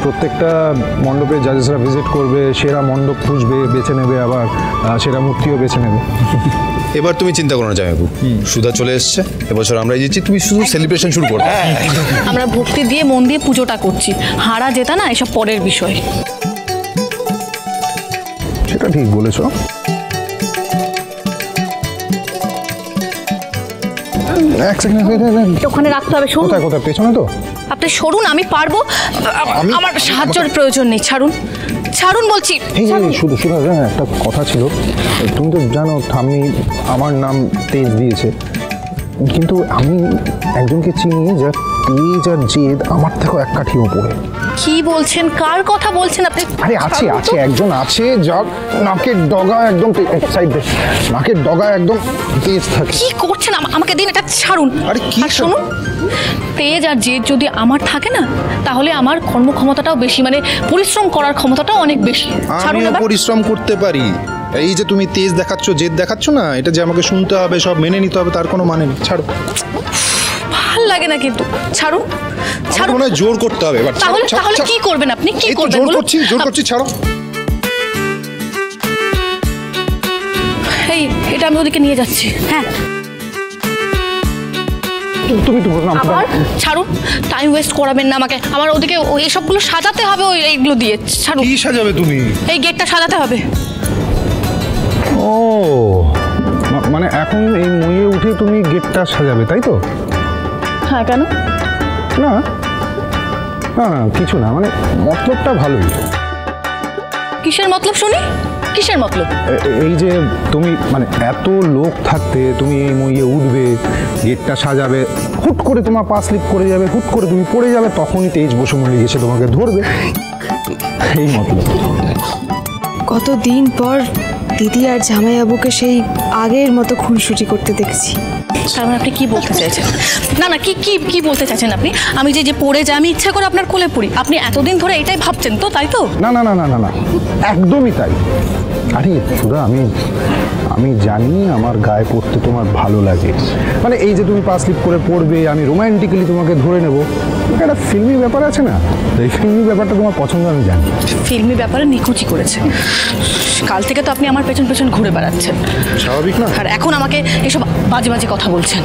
প্রত্যেকটা মণ্ডপে জাজেসরা ভিজিট করবে, সেরা মণ্ডপ খুঁজবে, বেছে নেবে, আবার সেরা মূর্তিও বেছে নেবে। এবার তুমি চিন্তা করো না জামাইবাবু, সুধা চলে এসছে, এবছর আমরা জিতছি, তুমি শুধু সেলিব্রেশন শুরু করো। আমরা ভক্তি দিয়ে মন দিয়ে পুজোটা করছি, হারা জেতা না এসব পরের বিষয়। সেটা ঠিক বলেছো। ওখানে রাখতে হবে। কোথায় কোথায়? পেছনে তো। আপনি সরুন, আমি পারবো, আমার সাহায্যের প্রয়োজন নেই। ছাড়ুন ছাড়ুন বলছি। শুধু একটা কথা ছিল, তুমি তো জানো ঠাম্মি আমার নাম তেজ দিয়েছে, কিন্তু আমি একজনকে চিনি যার তেজ আর জেদ আমার থেকেও এক কাঠি ওপরে। কি বলছেন? কার কথা বলছেন আপনি? আরে আছে একজন আছে যার নাকের ডগা একদম নাকের ডগা একদম তেজ থাকে। কি করছেন? আমাকে দিন এটা, ছাড়ুন। আরে কি শুনুন, তেজ আর জেদ যদি আমার থাকে না, তাহলে আমার কর্মক্ষমতাটাও বেশি, মানে পরিশ্রম করার ক্ষমতাটাও অনেক বেশি। আমিও পরিশ্রম করতে পারি। এই যে তুমি তেজ দেখাচ্ছ, জেদ দেখাচ্ছ না, এটা যে আমাকে শুনতে হবে, সব মেনে নিতে হবে, তার কোনো মানে নেই। ছাড়ো। ভাল লাগে না কিন্তু। ছাড়ুন ছাড়ুন। মনে হয় জোর করতে হবে। তাহলে কি করবেন আপনি? কি করবেন? জোর করছি, ছাড়ো। এই এটা আমি ওদিকে নিয়ে যাচ্ছি। হ্যাঁ তুমি তো বললাম ছাড়ুন, টাইম ওয়েস্ট করাবেন না আমাকে। আমার ওদিকে এসবগুলো সাজাতে হবে, এইগুলো দিয়ে। ছাড়ুন। কি সাজাবে তুমি? এই গেটটা সাজাতে হবে। ও মানে এখন এই মইয়ে উঠে তুমি গেটটা সাজাবে, তাই তো? হ্যাঁ, কেন? না না না কিছু না, মানে মতলবটা ভালোই। কিসের মতলব শুনি? কিসের মতলব? এই যে তুমি মানে এত লোক থাকতে তুমি এই মইয়ে উঠবে, গেটটা সাজাবে, হুট করে তোমার পা স্লিপ করে যাবে, হুট করে তুমি পড়ে যাবে, তখনই তেজ বসুমণি এসে তোমাকে ধরবে, এই মতলব। কতদিন পর দিদি আর জামাইবাবুকে সেই আগের মতো খুনসুটি করতে দেখছি। তার মানে আপনি কি বলতে চাইছেন? না না, কি বলতে চাইছেন আপনি? আমি যে পড়ে যাই, আমি ইচ্ছা করে আপনার কোলে পড়ি, আপনি এতদিন ধরে এটাই ভাবছেন তো, তাই তো? না না না না না না, একদমই তাই। আরে সুধা, আমি জানি আমার গায়ে পড়তে তোমার ভালো লাগে, মানে এই যে তুমি পা স্লিপ করে পড়বে, আমি রোমান্টিক্যালি তোমাকে ধরে নেব, একটা ফিল্মি ব্যাপার আছে না, এই ফিল্মি ব্যাপারটা তোমার পছন্দ, আমি জানি। ফিল্মি ব্যাপারে নিকুচি করেছে। কাল থেকে তো আপনি আমার পেছন পেছন ঘুরে বেড়াচ্ছেন, স্বাভাবিক না? আর এখন আমাকে এসব বাজে বাজে কথা বলছেন।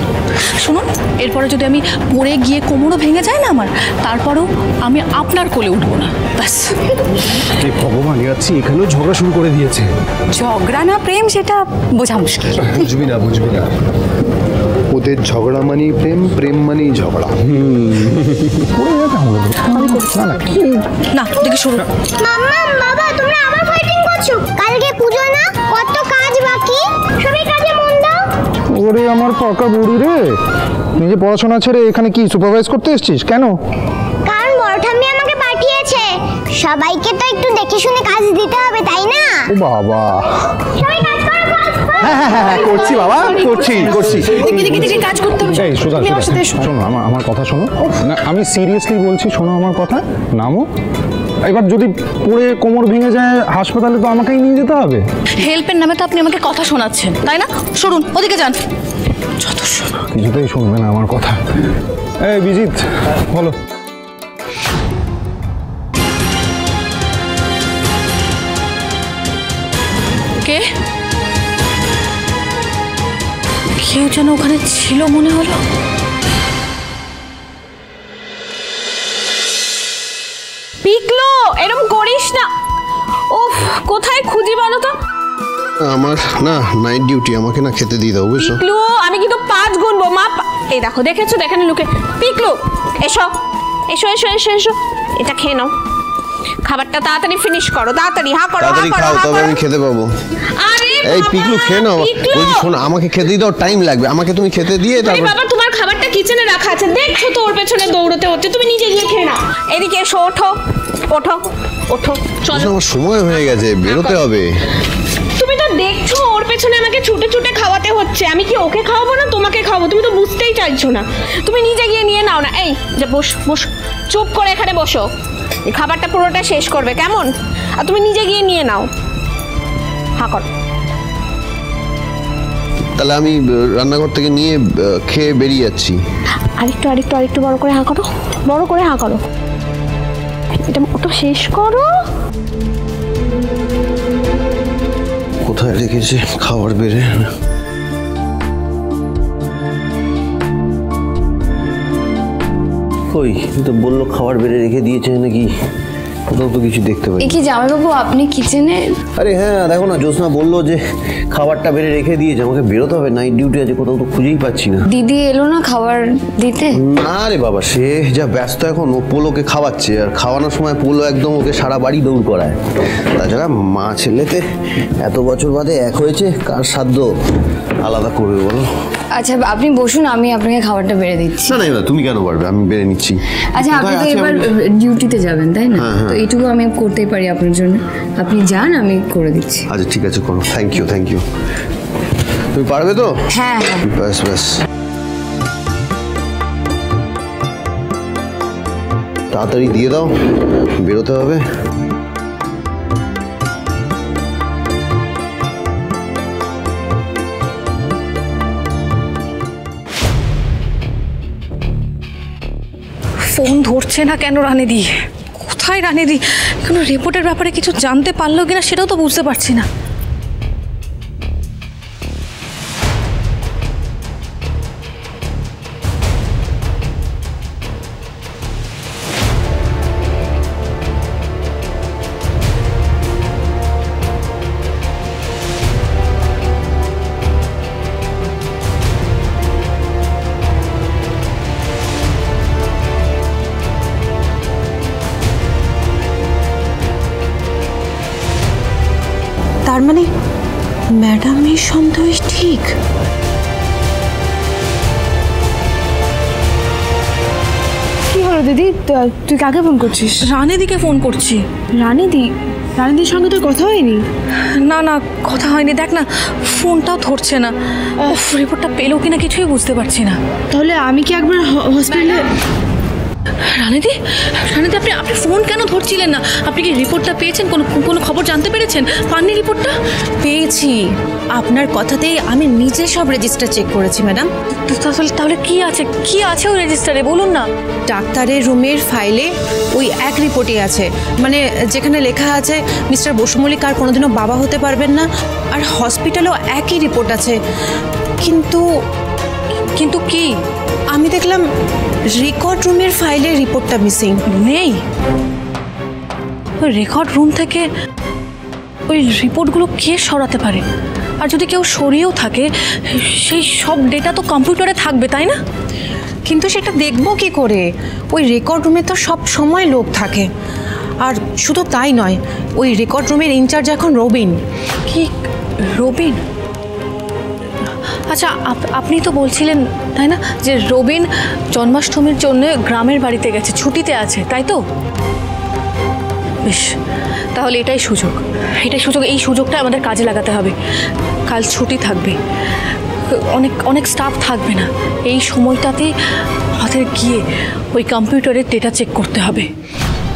শুনুন, এরপরে যদি আমি পড়ে গিয়ে কোমরও ভেঙে যায় না আমার, তারপরেও আমি আপনার কোলে উঠবো না, ব্যাস। এই ভগবান, যাচ্ছি এখানেও ঝগড়া শুরু করে দিয়েছে। ঝগড়া না প্রেম, সেটা বোঝা মুশকিল। বুঝবি না ওদের ঝগড়া মানি প্রেম, প্রেম মানি ঝগড়া। না দেখে শুরু। মাম্মা, বাবা, তোমরা আবার ফাইটিং করছো? কালকে পূজো না, কত কাজ বাকি, সবাই কাজে মন দাও। ওরে আমার পাকা বুড়ি রে, নিজে পড়াশোনা ছেড়ে এখানে কি সুপারভাইজ করতে এসেছিস কেন? কারণ বড় ঠাম্মি আমাকে পাঠিয়েছে, সবাইকে তো একটু দেখে শুনে কাজ দিতে হবে, তাই না? ও বাবা, সবাই কাজ করো। হ্যাঁ করছি বাবা, করছি। কাজ করতে হবে। এই সুধা, শোনো আমার কথা শোনো না, আমি সিরিয়াসলি বলছি, শোনো আমার কথা, নামো। এবার যদি পড়ে কোমর ভেঙে যায় হাসপাতালে, তো আমাকেই নিয়ে যেতে হবে। হেল্পের নামে তো আপনি আমাকে কথা শোনাচ্ছেন, তাই না? সরুন, ওদিকে যান। কিছুতেই শুনবে না আমার কথা। এই বিজিত, বলো। কে? কেউ যেন ওখানে ছিল মনে হলো। পিকলো, এরকম করিস না। উফ, কোথায় খুঁজি বলো তো? আমার না নাইট ডিউটি, আমাকে না খেতে দিয়ে দাও, বুঝছো? পিকলো, আমি কিন্তু 5 গুনবো মা। এই দেখো, দেখেছো, দেখেন লুকে। পিকলো, এসো এসো এসো এসো এসো, এটা খেয়ে নাও। খাবারটা তাড়াতাড়ি ফিনিশ করো, তাড়াতাড়ি। হা করো, তাড়াতাড়ি খাও, তবে আমি খেতে পাবো। আরে এই পিকলু, খেয়ে নাও। বলছি শোনো, আমাকে খেতে দাও, টাইম লাগবে, আমাকে তুমি খেতে দিয়ে তারপর। বাবা, তোমার খাবারটা কিচেনে রাখা আছে, দেখছো তো ওর পেছনে দৌড়তে হচ্ছে, তুমি নিজে গিয়ে খেয়ে নাও। এদিকে এসো, ওঠো ওঠো ওঠো, চলো। আমার সময় হয়ে গেছে, বেরোতে হবে। তুমি তো দেখছো ওর পেছনে আমাকে ছুটে ছুটে খাওয়াতে হচ্ছে, আমি কি ওকে খাওয়াবো না তোমাকে খাওয়াবো? তুমি তো বুঝতেই চাইছো না, তুমি নিজে গিয়ে নিয়ে নাও না। এই যে বস বস, চুপ করে এখানে বসো, এই খাবারটা পুরোটা শেষ করবে, কেমন? আর তুমি নিজে গিয়ে নিয়ে নাও। হা কর। তাহলে আমি রান্নাঘর থেকে নিয়ে খেয়ে বেরিয়ে যাচ্ছি। আরেকটু আরেকটু আরেকটু বড় করে হা করো, বড় করে হা করো। এটা ওটা শেষ করো। কোথায় রেখেছে খাবার বেড়ে? কই তো বললো খাবার বেড়ে রেখে দিয়েছে নাকি, কোথাও তো কিছু দেখতে পাই। কি জামাইবাবু আপনি কিচেনে? আরে হ্যাঁ দেখো না, জ্যোৎস্না বললো যে খাবারটা বেড়ে রেখে দিয়েছে, আমাকে বেরোতে হবে, নাইট ডিউটি আছে, কোথাও তো খুঁজেই পাচ্ছি না। দিদি এলো না খাবার দিতে? না রে বাবা, সে যা ব্যস্ত এখন, ও পোলোকে খাওয়াচ্ছে, আর খাওয়ানোর সময় পোলো একদম ওকে সারা বাড়ি দৌড় করায়। তাছাড়া মা ছেলেতে এত বছর বাদে এক হয়েছে, কার সাধ্য আলাদা করবে বলো? আচ্ছা আপনি বসুন, আমি আপনাকে খাবারটা বেড়ে দিচ্ছি। না না এবার তুমি কেন পারবে, আমি বেড়ে নিচ্ছি। আচ্ছা আপনি তো এবার ডিউটিতে যাবেন তাই না? তো এইটুকু আমি করতেই পারি আপনার জন্য, আপনি যান আমি করে দিচ্ছি। আচ্ছা ঠিক আছে করো, থ্যাংক ইউ থ্যাংক ইউ। তুমি পারবে তো? হ্যাঁ হ্যাঁ। ব্যাস ব্যাস, তাড়াতাড়ি দিয়ে দাও, বেরোতে হবে। ফোন ধরছে না কেন রানিদি? কোথায় রানিদি? কোনো রিপোর্টের ব্যাপারে কিছু জানতে পারলো কিনা সেটাও তো বুঝতে পারছি না। তার মানে ম্যাডামের সন্দেহ ঠিক। কি হলো দিদি, তুই কাকে ফোন করছিস? রানিদিকে ফোন করছি। রানীদির সঙ্গে তোর কথা হয়নি? না না কথা হয়নি, দেখ না ফোনটাও ধরছে না। রিপোর্টটা পেলো কিনা কিছুই বুঝতে পারছি না। তাহলে আমি কি একবার হসপিটালে? রানিদি রানিদি আপনি আপনি ফোন কেন ধরছিলেন না? আপনি কি রিপোর্টটা পেয়েছেন? কোনো খবর জানতে পেরেছেন? পাননি রিপোর্টটা? পেয়েছি, আপনার কথাতেই আমি নিজে সব রেজিস্টার চেক করেছি ম্যাডাম। তাহলে কি আছে ওই রেজিস্টারে বলুন না। ডাক্তারের রুমের ফাইলে ওই এক রিপোর্টই আছে, মানে যেখানে লেখা আছে মিস্টার বসু মল্লিক আর কোনোদিনও বাবা হতে পারবেন না, আর হসপিটালেও একই রিপোর্ট আছে। কিন্তু কি? আমি দেখলাম রেকর্ড রুমের ফাইলে রিপোর্টটা মিসিং। নেই? ওই রেকর্ড রুম থেকে ওই রিপোর্টগুলো কে সরাতে পারে? আর যদি কেউ সরিয়েও থাকে, সেই সব ডেটা তো কম্পিউটারে থাকবে তাই না? কিন্তু সেটা দেখবো কি করে? ওই রেকর্ড রুমে তো সব সময় লোক থাকে। আর শুধু তাই নয়, ওই রেকর্ড রুমের ইনচার্জ এখন রবিন। কি রবিন? আচ্ছা আপনি তো বলছিলেন তাই না যে রবিন জন্মাষ্টমীর জন্য গ্রামের বাড়িতে গেছে, ছুটিতে আছে, তাই তো? বেশ, তাহলে এটাই সুযোগ, এই সুযোগটা আমাদের কাজে লাগাতে হবে। কাল ছুটি থাকবে, অনেক স্টাফ থাকবে না, এই সময়টাতে আমাদের গিয়ে ওই কম্পিউটারের ডেটা চেক করতে হবে।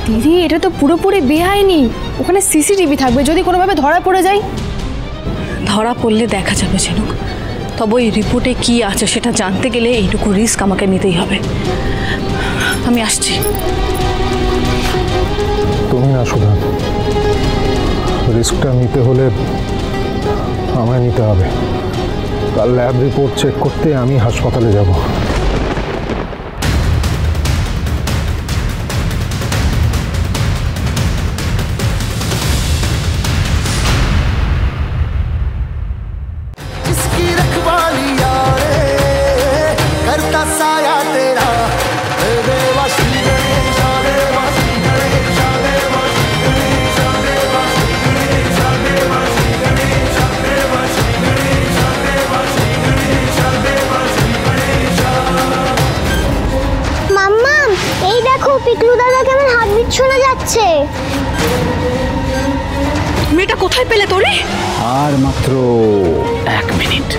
দিদি এটা তো পুরোপুরি বেআইনি, ওখানে সিসিটিভি থাকবে, যদি কোনোভাবে ধরা পড়ে যায়? ধরা পড়লে দেখা যাবে ঝিনুক, তবে ওই রিপোর্টে কি আছে সেটা জানতে গেলে এইটুকু রিস্ক আমাকে নিতেই হবে। আমি আসছি। তুমি না সুধা, রিস্কটা নিতে হলে আমায় নিতে হবে। কাল ল্যাব রিপোর্ট চেক করতে আমি হাসপাতালে যাব। পিকলু দাদা কেমন হার্টবিট শোনা যাচ্ছে। মেয়েটা কোথায় পেলে তোরে? আর মাত্র 1 মিনিট।